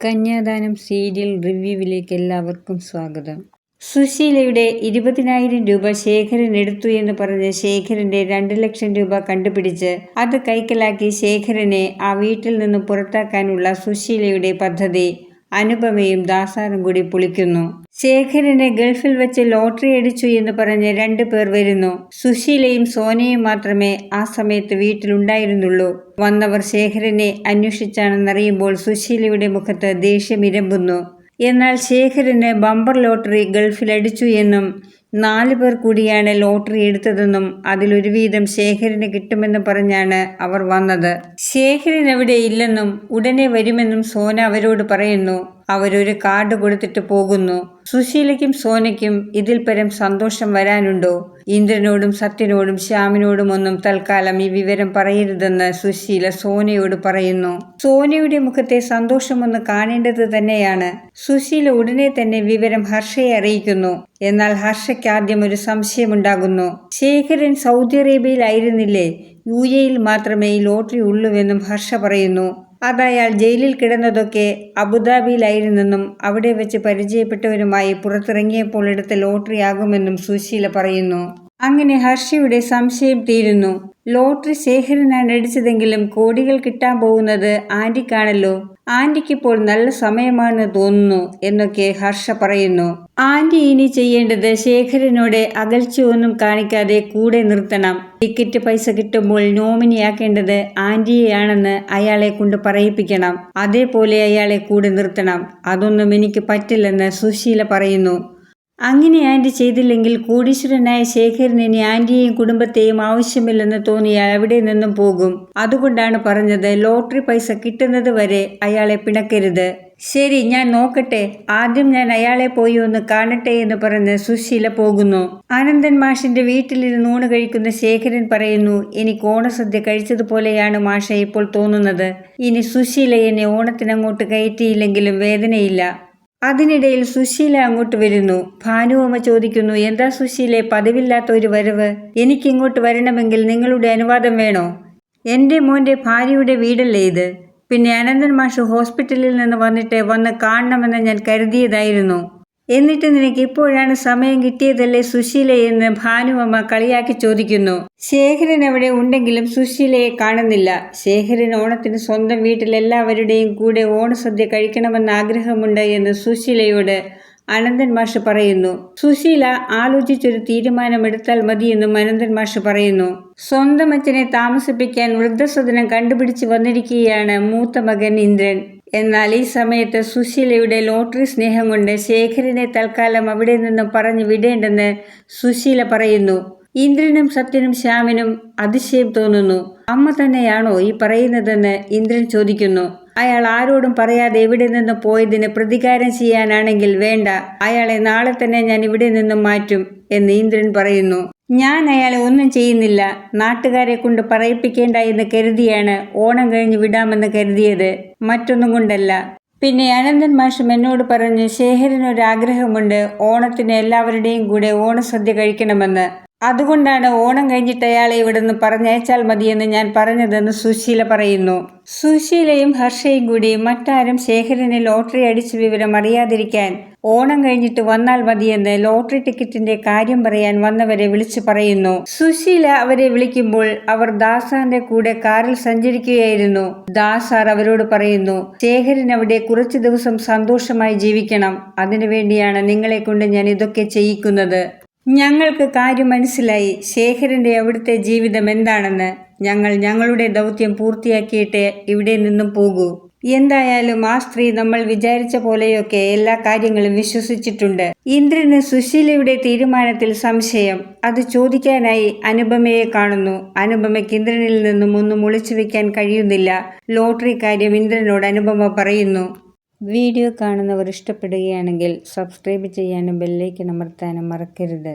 കന്യാദാനം serial റിവ്യൂവിലേക്ക് എല്ലാവർക്കും സ്വാഗതം. സുശീലയുടെ 20,000 രൂപ ശേഖരൻ എടുത്തു എന്ന് പറഞ്ഞ് ശേഖരന്റെ 2 ലക്ഷം രൂപ കണ്ടുപിടിച്ച് അത് കൈക്കലാക്കി ശേഖരനെ ആ വീട്ടിൽ നിന്ന് പുറത്താക്കാനുള്ള സുശീലയുടെ പദ്ധതി അനുപമയും ദാസാറും കൂടി പൊളിക്കുന്നു. ശേഖരനെ ഗൾഫിൽ വെച്ച് ലോട്ടറി അടിച്ചു എന്ന് പറഞ്ഞ് 2 പേർ വരുന്നു. സുശീലയും സോനയും മാത്രമേ ആ സമയത്ത് വീട്ടിലുണ്ടായിരുന്നുള്ളൂ. വന്നവർ ശേഖരനെ അന്വേഷിച്ചാണെന്നറിയുമ്പോൾ സുശീലയുടെ മുഖത്ത് ദേഷ്യം ഇരമ്പുന്നു. എന്നാൽ ശേഖരന് ബമ്പർ ലോട്ടറി ഗൾഫിൽ അടിച്ചു എന്നും 4 പേർ കൂടിയാണ് ലോട്ടറി എടുത്തതെന്നും അതിലൊരു വീതം ശേഖരന് കിട്ടുമെന്ന് പറഞ്ഞാണ് അവർ വന്നത്. ശേഖരൻ അവിടെ ഇല്ലെന്നും ഉടനെ വരുമെന്നും സോന അവരോട് പറയുന്നു. അവരൊരു കാർഡ് കൊടുത്തിട്ട് പോകുന്നു. സുശീലയ്ക്കും സോനയ്ക്കും ഇതിൽ പരം സന്തോഷം വരാനുണ്ടോ? ഇന്ദ്രനോടും സത്യനോടും ശ്യാമിനോടും ഒന്നും തൽക്കാലം ഈ വിവരം പറയരുതെന്ന് സുശീല സോനയോട് പറയുന്നു. സോനയുടെ മുഖത്തെ സന്തോഷമൊന്ന് കാണേണ്ടത് തന്നെയാണ്. സുശീല ഉടനെ തന്നെ വിവരം ഹർഷയെ അറിയിക്കുന്നു. എന്നാൽ ഹർഷയ്ക്ക് ആദ്യം ഒരു സംശയമുണ്ടാകുന്നു. ശേഖരൻ സൗദി അറേബ്യയിലായിരുന്നില്ലേ? UAE മാത്രമേ ഈ ലോട്ടറി ഉള്ളൂവെന്നും ഹർഷ പറയുന്നു. അതയാൾ ജയിലിൽ കിടന്നതൊക്കെ അബുദാബിയിലായിരുന്നെന്നും അവിടെ വെച്ച് പരിചയപ്പെട്ടവരുമായി പുറത്തിറങ്ങിയപ്പോൾ എടുത്ത ലോട്ടറി ആകുമെന്നും സുശീല പറയുന്നു. അങ്ങനെ ഹർഷയുടെ സംശയം തീരുന്നു. ലോട്ടറി ശേഖരനാണ് അടിച്ചതെങ്കിലും കോടികൾ കിട്ടാൻ പോകുന്നത് ആന്റിക്കാണല്ലോ. ആന്റിക്കിപ്പോൾ നല്ല സമയമാണെന്ന് തോന്നുന്നു എന്നൊക്കെ ഹർഷ പറയുന്നു. ആന്റി ഇനി ചെയ്യേണ്ടത് ശേഖരനോട് അകൽച്ചയൊന്നും കാണിക്കാതെ കൂടെ നിർത്തണം. ടിക്കറ്റ് പൈസ കിട്ടുമ്പോൾ നോമിനിയാക്കേണ്ടത് ആന്റിയെയാണെന്ന് അയാളെ കൊണ്ട് പറയിപ്പിക്കണം. അതേപോലെ അയാളെ കൂടെ നിർത്തണം. അതൊന്നും എനിക്ക് പറ്റില്ലെന്ന് സുശീല പറയുന്നു. അങ്ങനെ ആന്റി ചെയ്തില്ലെങ്കിൽ കോടീശ്വരനായ ശേഖരന് ഇനി ആന്റിയെയും കുടുംബത്തെയും ആവശ്യമില്ലെന്ന് തോന്നിയാൽ അവിടെ നിന്നും പോകും. അതുകൊണ്ടാണ് പറഞ്ഞത് ലോട്ടറി പൈസ കിട്ടുന്നത് വരെ അയാളെ പിണക്കരുത്. ശരി, ഞാൻ നോക്കട്ടെ. ആദ്യം ഞാൻ അയാളെ പോയി ഒന്ന് കാണട്ടെ എന്ന് പറഞ്ഞ് സുശീല പോകുന്നു. അനന്തൻ മാഷിന്റെ വീട്ടിലിരുന്ന് ഊണ് കഴിക്കുന്ന ശേഖരൻ പറയുന്നു, എനിക്ക് ഓണസദ്യ കഴിച്ചതുപോലെയാണ് മാഷ ഇപ്പോൾ തോന്നുന്നത്. ഇനി സുശീല എന്നെ ഓണത്തിനങ്ങോട്ട് കയറ്റിയില്ലെങ്കിലും വേദനയില്ല. അതിനിടയിൽ സുശീല അങ്ങോട്ട് വരുന്നു. ഭാനുവമ്മ ചോദിക്കുന്നു, എന്താ സുശീലെ പതിവില്ലാത്ത ഒരു വരവ്? എനിക്കിങ്ങോട്ട് വരണമെങ്കിൽ നിങ്ങളുടെ അനുവാദം വേണോ? എൻ്റെ മോൻ്റെ ഭാര്യയുടെ വീടല്ലേ ഇത്? പിന്നെ അനന്തൻ മാഷ് ഹോസ്പിറ്റലിൽ നിന്ന് വന്ന് കാണണമെന്ന് ഞാൻ കരുതിയതായിരുന്നു. എന്നിട്ട് നിനക്ക് ഇപ്പോഴാണ് സമയം കിട്ടിയതല്ലേ സുശീലയെന്ന് ഭാനുവമ്മ കളിയാക്കി ചോദിക്കുന്നു. ശേഖരൻ അവിടെ ഉണ്ടെങ്കിലും സുശീലയെ കാണുന്നില്ല. ശേഖരൻ ഓണത്തിന് സ്വന്തം വീട്ടിൽ എല്ലാവരുടെയും കൂടെ ഓണസദ്യ കഴിക്കണമെന്ന് ആഗ്രഹമുണ്ട് എന്ന് സുശീലയോട് അനന്തൻ മാഷ് പറയുന്നു. സുശീല ആലോചിച്ചൊരു തീരുമാനമെടുത്താൽ മതിയെന്നും അനന്തൻ മാഷ് പറയുന്നു. സ്വന്തം അച്ഛനെ താമസിപ്പിക്കാൻ വൃദ്ധസദനം കണ്ടുപിടിച്ച് വന്നിരിക്കുകയാണ് മൂത്ത മകൻ ഇന്ദ്രൻ. എന്നാൽ ഈ സമയത്ത് സുശീലയുടെ ലോട്ടറി സ്നേഹം കൊണ്ട് ശേഖരനെ തൽക്കാലം അവിടെ നിന്നും പറഞ്ഞു വിടേണ്ടെന്ന് സുശീല പറയുന്നു. ഇന്ദ്രനും സത്യനും ശ്യാമിനും അതിശയം തോന്നുന്നു. അമ്മ തന്നെയാണോ ഈ പറയുന്നതെന്ന് ഇന്ദ്രൻ ചോദിക്കുന്നു. അയാൾ ആരോടും പറയാതെ ഇവിടെ നിന്ന് പോയതിന് പ്രതികാരം ചെയ്യാനാണെങ്കിൽ വേണ്ട, അയാളെ നാളെ തന്നെ ഞാൻ ഇവിടെ നിന്നും മാറ്റും എന്ന് ഇന്ദ്രൻ പറയുന്നു. ഞാൻ അയാളെ ഒന്നും ചെയ്യുന്നില്ല. നാട്ടുകാരെ കൊണ്ട് പറയിപ്പിക്കേണ്ട എന്ന് കരുതിയാണ് ഓണം കഴിഞ്ഞ് വിടാമെന്ന് കരുതിയത്, മറ്റൊന്നും കൊണ്ടല്ല. പിന്നെ അനന്തൻ മാഷും എന്നോട് പറഞ്ഞ് ശേഖരനൊരാഗ്രഹമുണ്ട്, ഓണത്തിന് എല്ലാവരുടെയും കൂടെ ഓണസദ്യ കഴിക്കണമെന്ന്. അതുകൊണ്ടാണ് ഓണം കഴിഞ്ഞിട്ട് അയാളെ ഇവിടെ നിന്ന് പറഞ്ഞയച്ചാൽ മതിയെന്ന് ഞാൻ പറഞ്ഞതെന്ന് സുശീല പറയുന്നു. സുശീലയും ഹർഷയും കൂടി മറ്റാരും ശേഖരനെ ലോട്ടറി അടിച്ച വിവരം അറിയാതിരിക്കാൻ ഓണം കഴിഞ്ഞിട്ട് വന്നാൽ മതിയെന്ന് ലോട്ടറി ടിക്കറ്റിന്റെ കാര്യം പറയാൻ വന്നവരെ വിളിച്ചു പറയുന്നു. സുശീല അവരെ വിളിക്കുമ്പോൾ അവർ ദാസാറിന്റെ കൂടെ കാറിൽ സഞ്ചരിക്കുകയായിരുന്നു. ദാസാർ അവരോട് പറയുന്നു, ശേഖരൻ അവിടെ കുറച്ചു ദിവസം സന്തോഷമായി ജീവിക്കണം. അതിനുവേണ്ടിയാണ് നിങ്ങളെ കൊണ്ട് ഞാൻ ഇതൊക്കെ ചെയ്യിക്കുന്നത്. ഞങ്ങൾക്ക് കാര്യം മനസ്സിലായി ശേഖരന്റെ അവിടുത്തെ ജീവിതം എന്താണെന്ന്. ഞങ്ങൾ ഞങ്ങളുടെ ദൗത്യം പൂർത്തിയാക്കിയിട്ട് ഇവിടെ നിന്നും പോകൂ. എന്തായാലും ആ സ്ത്രീ നമ്മൾ വിചാരിച്ച പോലെയൊക്കെ എല്ലാ കാര്യങ്ങളും വിശ്വസിച്ചിട്ടുണ്ട്. ഇന്ദ്രന് സുശീലയുടെ തീരുമാനത്തിൽ സംശയം. അത് ചോദിക്കാനായി അനുപമയെ കാണുന്നു. അനുപമയ്ക്ക് ഇന്ദ്രനിൽ നിന്നും ഒന്നും ഒളിച്ചു വെക്കാൻ കഴിയുന്നില്ല. ലോട്ടറി കാര്യം ഇന്ദ്രനോട് അനുപമ പറയുന്നു. വീഡിയോ കാണുന്നവർ ഇഷ്ടപ്പെടുകയാണെങ്കിൽ സബ്സ്ക്രൈബ് ചെയ്യാനും ബെല്ലൈക്കൺ അമർത്താനും മറക്കരുത്.